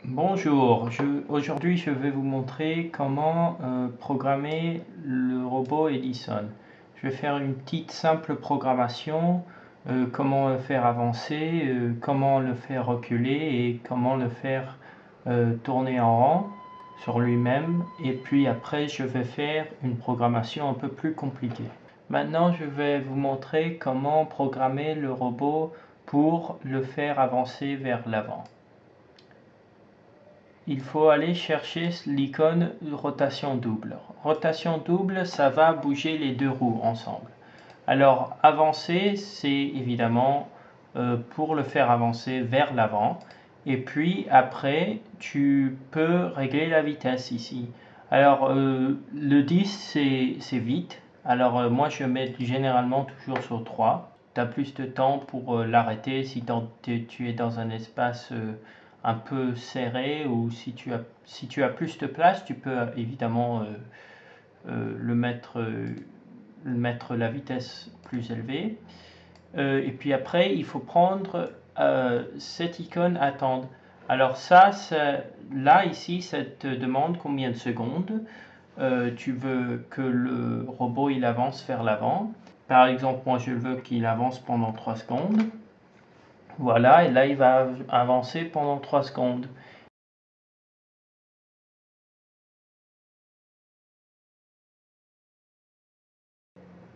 Bonjour, aujourd'hui je vais vous montrer comment programmer le robot Edison. Je vais faire une petite simple programmation, comment le faire avancer, comment le faire reculer et comment le faire tourner en rond sur lui-même. Et puis après je vais faire une programmation un peu plus compliquée. Maintenant je vais vous montrer comment programmer le robot pour le faire avancer vers l'avant. Il faut aller chercher l'icône rotation double. Rotation double, ça va bouger les deux roues ensemble. Alors avancer, c'est évidemment pour le faire avancer vers l'avant. Et puis après, tu peux régler la vitesse ici. Alors le 10, c'est vite. Alors moi je mets généralement toujours sur 3. Tu as plus de temps pour l'arrêter si tu es dans un espace un peu serré, ou si tu as plus de place, tu peux évidemment mettre la vitesse plus élevée. Et puis après, il faut prendre cette icône attendre. Alors ça, là ici, ça te demande combien de secondes tu veux que le robot il avance vers l'avant. Par exemple, moi je veux qu'il avance pendant 3 secondes. Voilà, et là il va avancer pendant 3 secondes.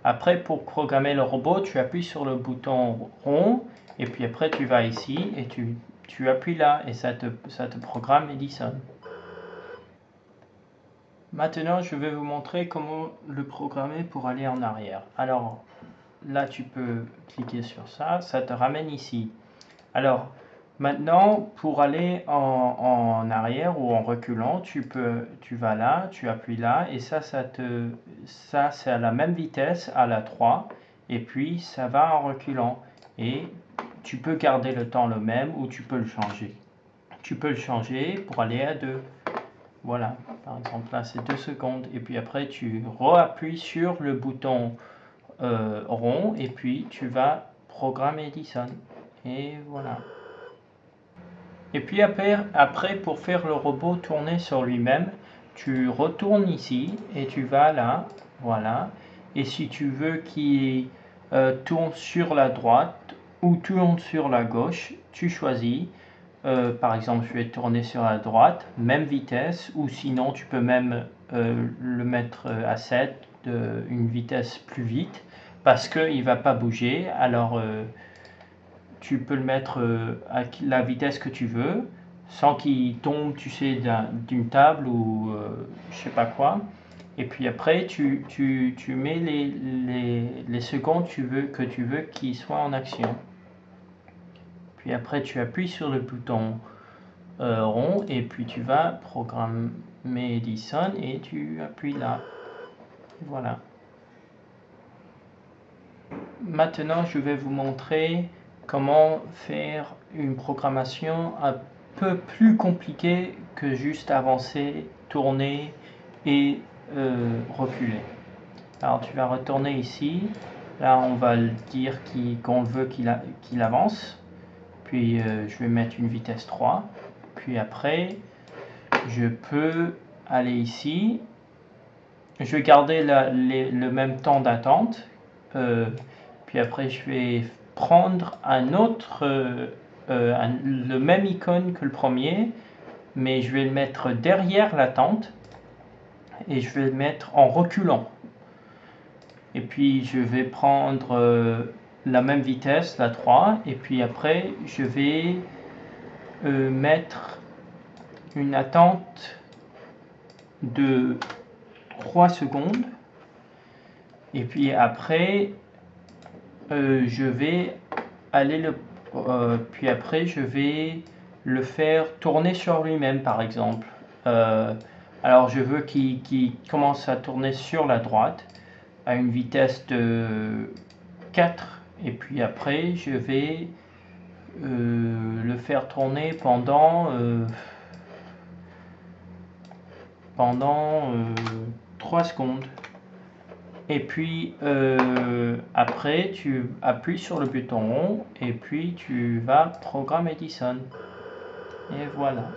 Après, pour programmer le robot, tu appuies sur le bouton rond, et puis après tu vas ici et tu appuies là, et ça te programme Edison. Maintenant, je vais vous montrer comment le programmer pour aller en arrière. Alors là, tu peux cliquer sur ça, ça te ramène ici. Alors maintenant, pour aller en arrière ou en reculant, tu vas là, tu appuies là, et ça c'est à la même vitesse, à la 3, et puis ça va en reculant. Et tu peux garder le temps le même, ou tu peux le changer. Tu peux le changer pour aller à 2. Voilà, par exemple là c'est 2 secondes, et puis après tu re-appuies sur le bouton rond, et puis tu vas programmer Edison. Et voilà. Et puis après, pour faire le robot tourner sur lui-même, tu retournes ici et tu vas là, voilà. Et si tu veux qu'il tourne sur la droite ou tourne sur la gauche, tu choisis. Par exemple, je vais tourner sur la droite, même vitesse, ou sinon tu peux même le mettre à 7, une vitesse plus vite, parce qu'il ne va pas bouger. Alors tu peux le mettre à la vitesse que tu veux, sans qu'il tombe, tu sais, d'une table ou je sais pas quoi. Et puis après, tu mets les secondes que tu veux qu'il soit en action. Puis après, tu appuies sur le bouton rond, et puis tu vas programmer Edison et tu appuies là. Voilà. Maintenant, je vais vous montrer comment faire une programmation un peu plus compliquée que juste avancer, tourner et reculer. Alors tu vas retourner ici. Là, on va le dire qu'on veut qu'il avance. Puis je vais mettre une vitesse 3. Puis après, je peux aller ici. Je vais garder le même temps d'attente. Puis après, je vais prendre un autre, le même icône que le premier, mais je vais le mettre derrière la tente et je vais le mettre en reculant. Et puis je vais prendre la même vitesse, la 3, et puis après je vais mettre une attente de 3 secondes, et puis après je vais aller puis après je vais le faire tourner sur lui-même, par exemple. Alors je veux qu'il commence à tourner sur la droite à une vitesse de 4, et puis après je vais le faire tourner pendant 3 secondes. Et puis après tu appuies sur le bouton rond et puis tu vas programmer Edison. Et voilà.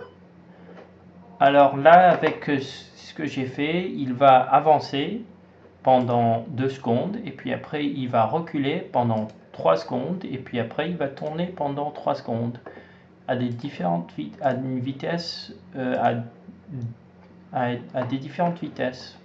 Alors là, avec ce que j'ai fait, il va avancer pendant 2 secondes, et puis après il va reculer pendant 3 secondes, et puis après il va tourner pendant 3 secondes, à des différentes à une vitesse, à des différentes vitesses.